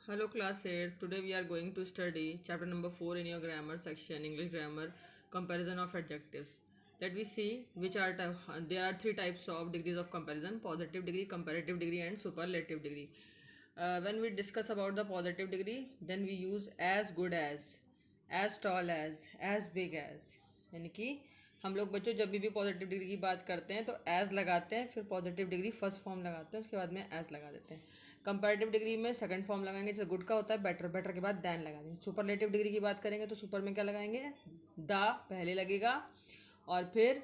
Hello class 8. Today we are going to study chapter number 4 in your grammar section, English grammar, comparison of adjectives. Let me see which are there are three types of degrees of comparison: positive degree, comparative degree and superlative degree. When we discuss about the positive degree, then we use as good as tall as big as. यानी कि हम लोग बच्चों जब भी positive degree की बात करते हैं तो एज लगाते हैं, फिर पॉजिटिव डिग्री फर्स्ट फॉर्म लगाते हैं, उसके बाद में एज लगा देते हैं. कंपैरेटिव डिग्री में सेकंड फॉर्म लगाएंगे, जैसे गुड का होता है बेटर, बेटर के बाद दैन लगा देंगे. सुपरलेटिव डिग्री की बात करेंगे तो सुपर में क्या लगाएंगे, द पहले लगेगा और फिर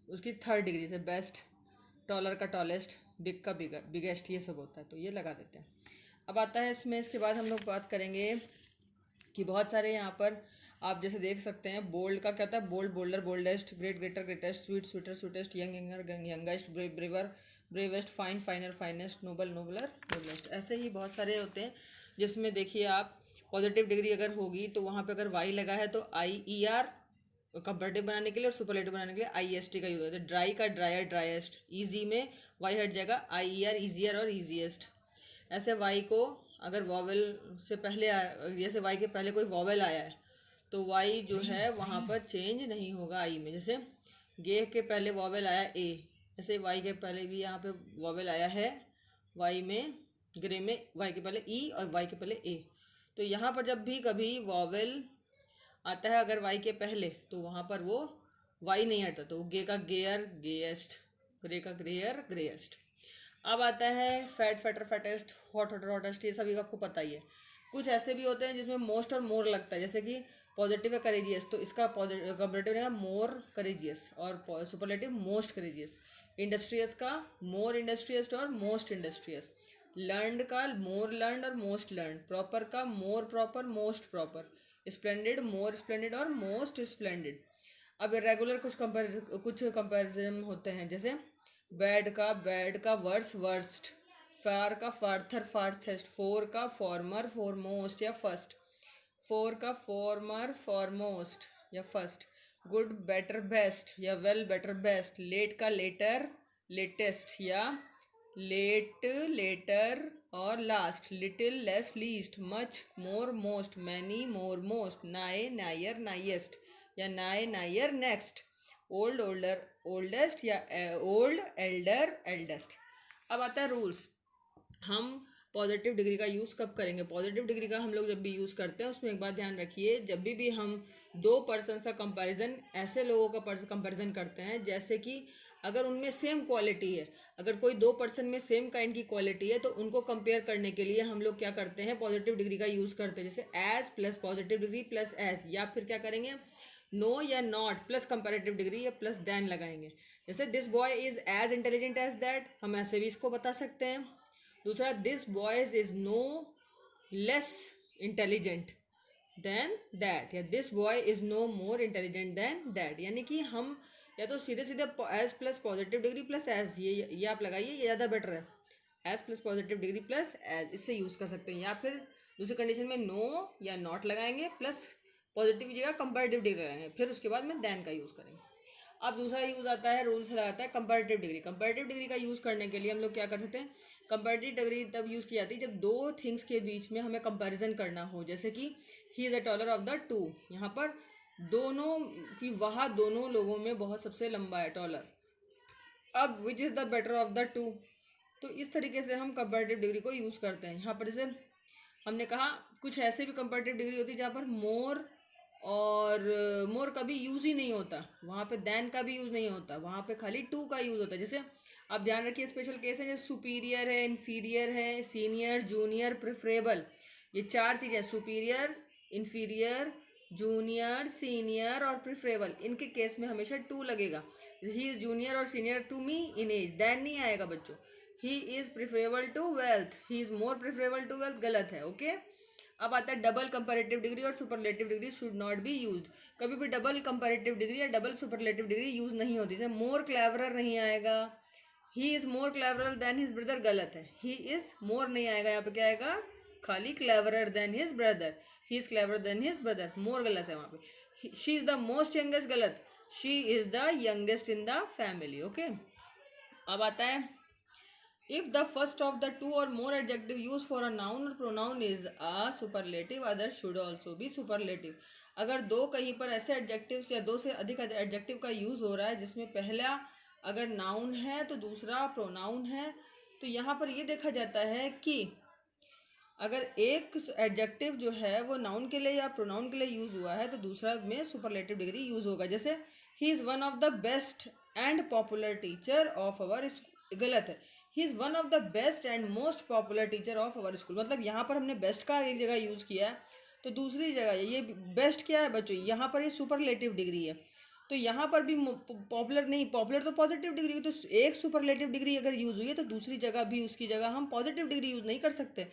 उसकी थर्ड डिग्री से बेस्ट, टॉलर का टॉलेस्ट, बिग का बिगर, बिगेस्ट, ये सब होता है तो ये लगा देते हैं. अब आता है इसमें, इसके बाद हम लोग बात करेंगे कि बहुत सारे यहाँ पर आप जैसे देख सकते हैं. बोल्ड का क्या होता है, bold, bolder, boldest, great, greater, greatest, sweet, sweeter, sweetest, young, younger, youngest, brave, braver, bravest, fine, finer, finest, noble, nobler, noblest. ऐसे ही बहुत सारे होते हैं जिसमें देखिए आप पॉजिटिव डिग्री अगर होगी तो वहाँ पे अगर वाई लगा है तो आई ई आर कंपेरेटिव बनाने के लिए और सुपरलेटिव बनाने के लिए आई एस टी का यूज होता है. ड्राई का ड्रायर, ड्राइएस्ट, ईजी में वाई हट जाएगा, आई ई आर ईजियर और ईजीएस्ट. ऐसे वाई को अगर वॉवेल से पहले जैसे वाई के पहले कोई वॉवेल आया है तो वाई जो है वहाँ पर चेंज नहीं होगा आई में. जैसे गे के पहले वॉवेल आया ए, ऐसे वाई के पहले भी यहाँ पे वॉवेल आया है वाई में, ग्रे में वाई के पहले ई और वाई के पहले ए. तो यहाँ पर जब भी कभी वॉवेल आता है अगर वाई के पहले तो वहाँ पर वो वाई नहीं हटता, तो गे का गेयर, गेएस्ट, ग्रे का ग्रेयर, ग्रेएस्ट. अब आता है fat, fatter, fattest, hot, hotter, hottest. ये सभी आपको पता ही है. कुछ ऐसे भी होते हैं जिसमें मोस्ट और मोर लगता है, जैसे कि पॉजिटिव है करेजियस तो इसका कंपेरेटिव रहेगा मोर करेजियस और सुपरलेटिव मोस्ट करेजियस. इंडस्ट्रियस का मोर इंडस्ट्रियस और मोस्ट इंडस्ट्रियस. लर्नड का मोर लर्नड और मोस्ट लर्नड. प्रॉपर का मोर प्रॉपर, मोस्ट प्रॉपर. स्प्लेंडेड मोर स्प्लेंडेड और मोस्ट स्प्लेंडेड. अब इरेगुलर कुछ कंपेरिजन होते हैं, जैसे बैड का वर्स, वर्स्ट. फार का फार्थर, फार्थेस्ट. फोर का फॉर्मर, फॉरमोस्ट या फर्स्ट. फोर का फॉर्मर, फॉरमोस्ट या फर्स्ट. गुड, बेटर, बेस्ट या वेल, बेटर, बेस्ट. लेट का लेटर, लेटेस्ट या लेट, लेटर और last. Little, less, least. Much, more, most. Many, more, most. Nigh, nigher, nighest या nigh, nigher, next. Old, older, oldest या old, elder, eldest. अब आता है rules. हम positive degree का यूज़ कब करेंगे. पॉजिटिव डिग्री का हम लोग जब भी यूज़ करते हैं उसमें एक बात ध्यान रखिए, जब भी हम दो पर्सन का कंपैरिजन, ऐसे लोगों का कंपैरिजन करते हैं जैसे कि अगर उनमें सेम क्वालिटी है, अगर कोई दो पर्सन में सेम काइंड की क्वालिटी है तो उनको कंपेयर करने के लिए हम लोग क्या करते हैं, पॉजिटिव डिग्री का यूज़ करते हैं. जैसे as plus positive degree plus as, या फिर क्या करेंगे, नो या नॉट प्लस कंपैरेटिव डिग्री या प्लस देन लगाएंगे. जैसे this boy is as intelligent as that, हम ऐसे भी इसको बता सकते हैं. दूसरा, this boys is no less intelligent than that, या this boy is no more intelligent than that. यानी कि हम या तो सीधे सीधे as plus positive degree plus as, ये आप लगाइए, ये ज़्यादा बेटर है. As plus positive degree plus as, इससे यूज़ कर सकते हैं. या फिर दूसरी कंडीशन में नो या नॉट लगाएंगे, प्लस पॉजिटिव की जगह कंपैरेटिव डिग्री लगाएंगे, फिर उसके बाद में देन का यूज़ करेंगे. अब दूसरा यूज़ आता है, रूल्स लगाता है कंपैरेटिव डिग्री. कंपैरेटिव डिग्री का यूज़ करने के लिए हम लोग क्या कर सकते हैं, कंपैरेटिव डिग्री तब यूज़ की जाती है जब दो थिंग्स के बीच में हमें कंपैरिजन करना हो. जैसे कि he is the taller of the two, यहाँ पर दोनों की, वहाँ दोनों लोगों में बहुत सबसे लंबा है, टॉलर. अब which is the better of the two, तो इस तरीके से हम कंपैरेटिव डिग्री को यूज़ करते हैं. यहाँ पर जैसे हमने कहा कुछ ऐसे भी कंपैरेटिव डिग्री होती है जहाँ पर मोर और मोर कभी यूज़ ही नहीं होता, वहाँ पे देन का भी यूज़ नहीं होता, वहाँ पे खाली टू का यूज़ होता है. जैसे आप ध्यान रखिए, स्पेशल केस है जैसे सुपीरियर है, इन्फीरियर है, सीनियर, जूनियर, प्रेफरेबल. ये चार चीज़ें, सुपीरियर, इन्फीरियर, जूनियर, सीनियर और प्रेफरेबल, इनके केस में हमेशा टू लगेगा. ही इज़ जूनियर और senior to me in age, than नहीं आएगा बच्चों. He is preferable to wealth, he is more preferable to wealth, गलत है. ओके. अब आता है डबल कंपैरेटिव डिग्री और superlative degree should not be used. कभी भी डबल कंपैरेटिव डिग्री या डबल सुपरलेटिव डिग्री यूज नहीं होती. जैसे मोर क्लेवरर नहीं आएगा, he is more cleverer than his brother, गलत है. ही इज मोर नहीं आएगा, यहाँ पे क्या आएगा, खाली cleverer than his brother. He is clever than his brother, more गलत है वहाँ पे. She is the most youngest, गलत. She is the youngest in the family. Okay. अब आता है If the first of the two or more adjective used for a noun or pronoun is a superlative, others should also be superlative. अगर दो कहीं पर ऐसे adjectives या दो से अधिक एडजेक्टिव का यूज़ हो रहा है जिसमें पहला अगर नाउन है तो दूसरा प्रोनाउन है, तो यहाँ पर ये देखा जाता है कि अगर एक एडजेक्टिव जो है वो नाउन के लिए या प्रोनाउन के लिए यूज़ हुआ है तो दूसरा में सुपरलेटिव डिग्री यूज़ होगा। जैसे ही is one of the best and popular teacher of our school, गलत है, ही is one of the best and most popular teacher of our school. मतलब यहाँ पर हमने बेस्ट का एक जगह यूज़ किया है तो दूसरी जगह ये बेस्ट क्या है बच्चों, यहाँ पर ये सुपरलेटिव डिग्री है, तो यहाँ पर भी पॉपुलर नहीं, पॉपुलर तो पॉजिटिव डिग्री, तो एक सुपरलेटिव डिग्री अगर यूज़ हुई है तो दूसरी जगह भी उसकी जगह हम पॉजिटिव डिग्री यूज़ नहीं कर सकते।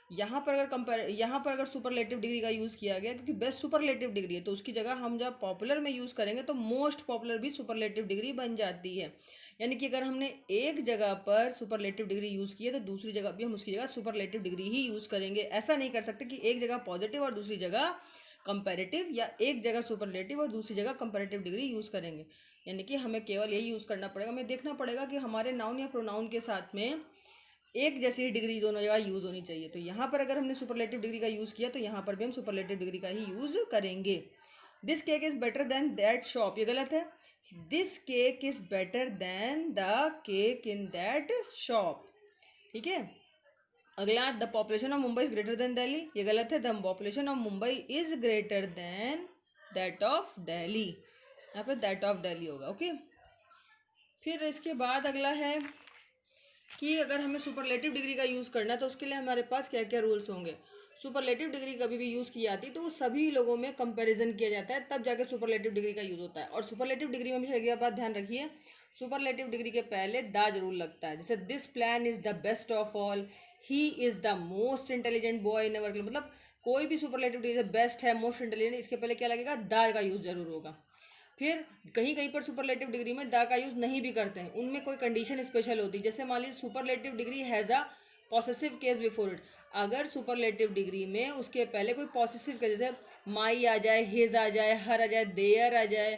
यहाँ पर अगर यहाँ पर अगर सुपरलेटिव डिग्री का यूज़ किया गया क्योंकि बेस्ट सुपरलेटिव डिग्री है, तो उसकी जगह हम जब पॉपुलर में यूज़ करेंगे तो मोस्ट पॉपुलर भी सुपरलेटिव डिग्री बन जाती है। यानी कि अगर हमने एक जगह पर सुपरलेटिव डिग्री यूज़ की है तो दूसरी जगह भी हम उसकी जगह सुपरलेटिव डिग्री ही यूज़ करेंगे। ऐसा नहीं कर सकते कि एक जगह पॉजिटिव और दूसरी जगह कंपैरेटिव, या एक जगह सुपरलेटिव और दूसरी जगह कंपैरेटिव डिग्री यूज़ करेंगे। यानी कि हमें केवल यही यूज़ करना पड़ेगा, हमें देखना पड़ेगा कि हमारे नाउन या प्रोनाउन के साथ में एक जैसी डिग्री दोनों जगह यूज़ होनी चाहिए। तो यहाँ पर अगर हमने सुपरलेटिव डिग्री का यूज़ किया तो यहाँ पर भी हम सुपरलेटिव डिग्री का ही यूज़ करेंगे। This cake is better then that shop, ये गलत है, this cake is better then the cake in that shop. ठीक है, अगला, the population of Mumbai is greater than Delhi, ये गलत है, the population of Mumbai is greater than that of Delhi, यहाँ पर दैट ऑफ दिल्ली होगा। ओके, फिर इसके बाद अगला है कि अगर हमें सुपरलेटिव डिग्री का यूज़ करना है तो उसके लिए हमारे पास क्या क्या रूल्स होंगे। सुपरलेटिव डिग्री कभी भी यूज़ की जाती है तो वो सभी लोगों में कंपैरिजन किया जाता है, तब जाकर सुपरलेटिव डिग्री का यूज़ होता है। और सुपरलेटिव डिग्री में हमेशा एक बात ध्यान रखिए, सुपरलेटिव डिग्री के पहले द जरूर लगता है। जैसे this plan is the best of all, he is the most intelligent boy in our class, मतलब कोई भी सुपरलेटिव डिग्री बेस्ट है, मोस्ट इंटेलिजेंट, इसके पहले क्या लगेगा, द का यूज़ जरूर होगा। फिर कहीं कहीं पर सुपरलेटिव डिग्री में द का यूज़ नहीं भी करते हैं, उनमें कोई कंडीशन स्पेशल होती है। जैसे मान लीजिए superlative degree has a possessive case before it, अगर सुपरलेटिव डिग्री में उसके पहले कोई पॉसेसिव केस, जैसे माई आ जाए, हिज आ जाए, हर आ जाए, देयर आ जाए,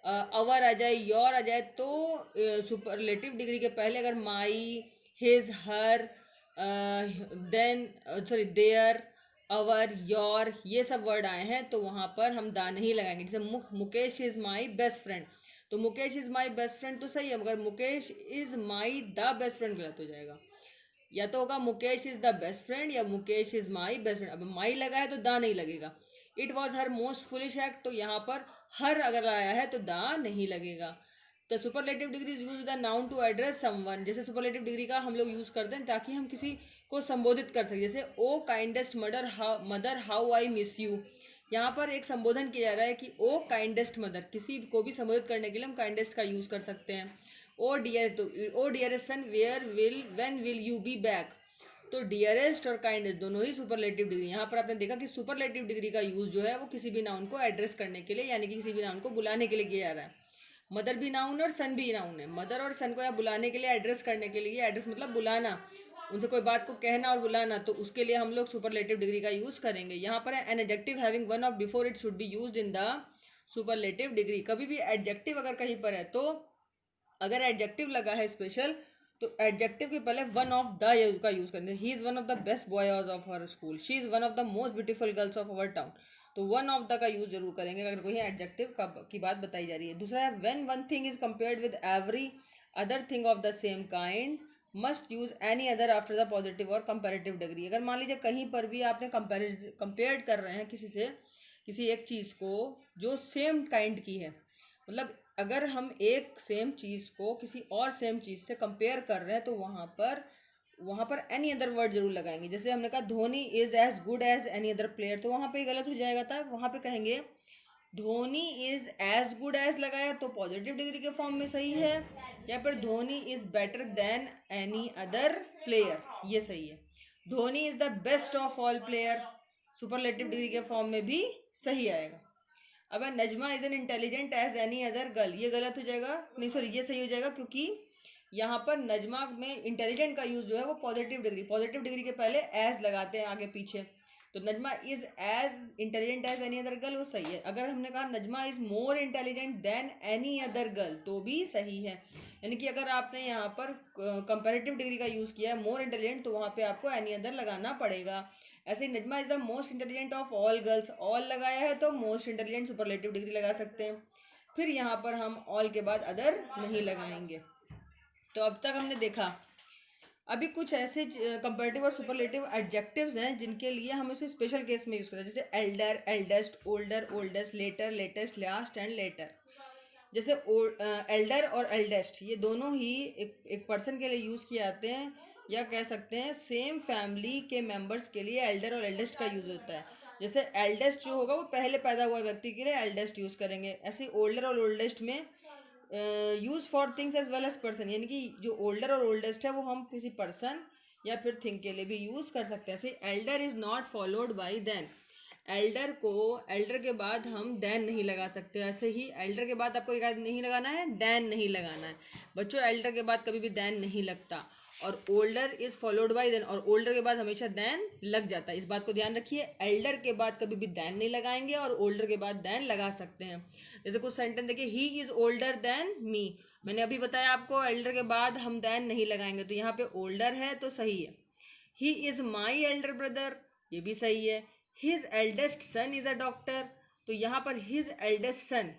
अवर आ जाए, योर आ जाए, तो सुपरलेटिव डिग्री के पहले अगर my, his, her, then sorry their, our, your, ये सब वर्ड आए हैं तो वहाँ पर हम दा नहीं लगाएंगे। जैसे Mukesh is my best friend, तो Mukesh is my best friend तो सही है, मगर Mukesh is my the best friend गलत हो जाएगा। या तो होगा Mukesh is the best friend या Mukesh is my best friend. अब माई लगा है तो दा नहीं लगेगा। It was her most foolish act, तो यहाँ पर हर अगर आया है तो दा नहीं लगेगा। तो superlative degree is use with a noun to address someone, जैसे सुपरलेटिव डिग्री का हम लोग यूज़ करते हैं ताकि हम किसी को संबोधित कर सके। जैसे O kindest mother how I miss you, यहाँ पर एक संबोधन किया जा रहा है कि ओ काइंडेस्ट मदर, किसी को भी संबोधित करने के लिए हम काइंडेस्ट का यूज़ कर सकते हैं। ओ डियर, तो O dearest son where will when will you be back, तो डियरेस्ट और काइंडेस्ट दोनों ही सुपरलेटिव डिग्री। यहाँ पर आपने देखा कि सुपरलेटिव डिग्री का यूज़ जो है वो किसी भी नाउन को एड्रेस करने के लिए, यानी कि किसी भी नाउन को बुलाने के लिए किया जा रहा है। मदर भी नाउन है और सन भी नाउन है। मदर और सन को या बुलाने के लिए, एड्रेस करने के लिए, एड्रेस मतलब बुलाना, उनसे कोई बात को कहना और बुलाना, तो उसके लिए हम लोग सुपरलेटिव डिग्री का यूज़ करेंगे। यहाँ पर an adjective having one of before it should be used in the superlative degree. कभी भी एडजेक्टिव अगर कहीं पर है, तो अगर एडजेक्टिव लगा है स्पेशल, तो एडजेक्टिव के पहले वन ऑफ द का यूज़ करेंगे। He is one of the best boys of our school, she is one of the most beautiful girls of our town, तो वन ऑफ द का use जरूर करेंगे अगर कोई एडजेक्टिव की बात बताई जा रही है। दूसरा है when one thing is compared with every other thing of the same kind must use any other after the positive और कंपेरेटिव डिग्री। अगर मान लीजिए कहीं पर भी आपने कंपेयर कर रहे हैं किसी से, किसी एक चीज़ को जो सेम काइंड की है, मतलब अगर हम एक सेम चीज़ को किसी और सेम चीज़ से कंपेयर कर रहे हैं तो वहाँ पर एनी अदर वर्ड जरूर लगाएंगे। जैसे हमने कहा Dhoni is as good as any other player, तो वहाँ पे गलत हो जाएगा था, वहाँ पे कहेंगे Dhoni is as good as लगाया तो पॉजिटिव डिग्री के फॉर्म में सही है, या फिर Dhoni is better than any other player, ये सही है। Dhoni is the best of all player, superlative degree के फॉर्म में भी सही आएगा। अब Najma is an intelligent as any other girl, ये गलत हो जाएगा, नहीं सॉरी ये सही हो जाएगा, क्योंकि यहाँ पर नजमा में इंटेलिजेंट का यूज़ जो है वो पॉजिटिव डिग्री के पहले एज लगाते हैं आगे पीछे, तो Najma is as intelligent as any other girl, वो सही है। अगर हमने कहा Najma is more intelligent than any other girl, तो भी सही है। यानी कि अगर आपने यहाँ पर कंपैरेटिव डिग्री का यूज़ किया है मोर इंटेलिजेंट, तो वहाँ पे आपको एनी अदर लगाना पड़ेगा। ऐसे ही Najma is the most intelligent of all girls, all लगाया है तो मोस्ट इंटेलिजेंट सुपरलेटिव डिग्री लगा सकते हैं। फिर यहाँ पर हम ऑल के बाद अदर नहीं लगाएंगे। तो अब तक हमने देखा, अभी कुछ ऐसे कंपैरेटिव और सुपरलेटिव एडजेक्टिव्स हैं जिनके लिए हम इसे स्पेशल केस में यूज़ करते हैं, जैसे elder, eldest, older, oldest, later, latest, last and latter. जैसे एल्डर और एल्डेस्ट ये दोनों ही एक पर्सन के लिए यूज़ किए जाते हैं, या कह सकते हैं सेम फैमिली के मेंबर्स के लिए एल्डर और एल्डेस्ट का यूज़ होता है। जैसे एल्डेस्ट जो होगा वो पहले पैदा हुआ व्यक्ति के लिए एल्डेस्ट यूज़ करेंगे। ऐसे ओल्डर और ओल्डेस्ट में use for things as well as person, यानी कि जो ओल्डर और ओल्डेस्ट है वो हम किसी पर्सन या फिर थिंग के लिए भी यूज कर सकते हैं। ऐसे elder is not followed by than, elder को एल्डर के बाद हम देन नहीं लगा सकते। ऐसे ही एल्डर के बाद आपको एक नहीं लगाना है, देन नहीं लगाना है बच्चों। एल्डर के बाद कभी भी देन नहीं लगता, और older is followed by than, और ओल्डर के बाद हमेशा देन लग जाता है। इस बात को ध्यान रखिए, एल्डर के बाद कभी भी देन नहीं लगाएंगे और ओल्डर के बाद देन लगा सकते हैं। जैसे कुछ सेंटेंस देखिए, he is older than me, मैंने अभी बताया आपको एल्डर के बाद हम देन नहीं लगाएंगे, तो यहाँ पे ओल्डर है तो सही है। He is my elder brother, ये भी सही है। His eldest son is a doctor, तो यहाँ पर हिज एल्डेस्ट सन,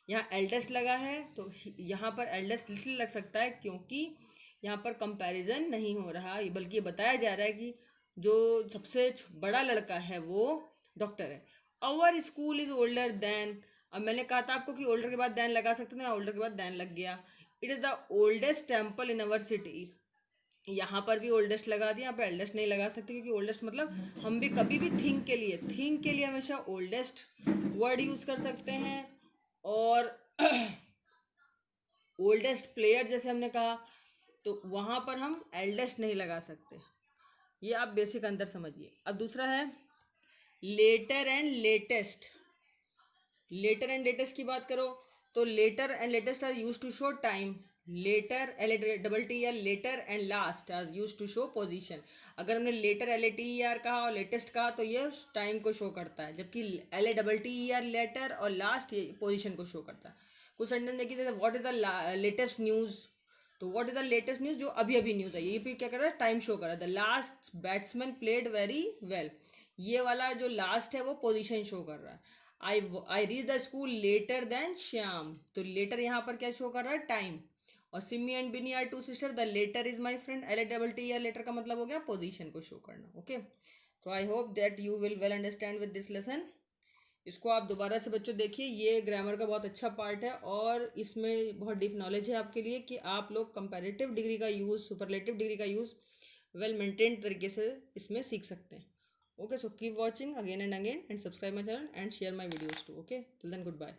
यहाँ एल्डेस्ट लगा है तो यहाँ पर एल्डेस्ट इसलिए लग सकता है क्योंकि यहाँ पर कंपैरिजन नहीं हो रहा, बल्कि ये बताया जा रहा है कि जो सबसे बड़ा लड़का है वो डॉक्टर है। Our school is older than, अब मैंने कहा था आपको कि ओल्डर के बाद दैन लगा सकते हैं, ओल्डर के बाद दैन लग गया। It is the oldest temple in our city, यहाँ पर भी ओल्डेस्ट लगा दिया, यहाँ पे एल्डेस्ट नहीं लगा सकते क्योंकि ओल्डेस्ट मतलब हम भी कभी भी थिंग के लिए हमेशा ओल्डेस्ट वर्ड यूज़ कर सकते हैं। और ओल्डेस्ट प्लेयर जैसे हमने कहा, तो वहाँ पर हम एल्डेस्ट नहीं लगा सकते। ये आप बेसिक अंतर समझिए। अब दूसरा है later and latest. Later and latest की बात करो तो later and latest are use to show time, latter LATTER latter and last are use to show position. अगर हमने लेटर LATER कहा और लेटेस्ट कहा तो ये टाइम को शो करता है, जबकि LATTER लेटर और लास्ट ये पोजीशन को शो करता है। कुछ सेंटेंस देखिए, जैसे what is the latest news, तो what is the latest news, जो अभी अभी न्यूज़ आई, ये भी क्या कर रहा है, टाइम शो कर रहा है। The last batsman played very well, ये वाला जो लास्ट है वो पोजीशन शो कर रहा है। I reach the school later than Shyam, तो लेटर यहाँ पर क्या शो कर रहा है, टाइम। और Simi and Bini are two sister, the latter is my friend, LATTER latter का मतलब हो गया पोजीशन को शो करना। ओके, तो I hope that you will well understand with this lesson. इसको आप दोबारा से बच्चों देखिए, ये ग्रामर का बहुत अच्छा पार्ट है और इसमें बहुत डीप नॉलेज है आपके लिए कि आप लोग कंपैरेटिव डिग्री का यूज़, सुपरलेटिव डिग्री का यूज़ वेल मेंटेन्ड तरीके से इसमें सीख सकते हैं। Okay, so keep watching again and again and subscribe my channel and share my videos too. Okay, till then, goodbye.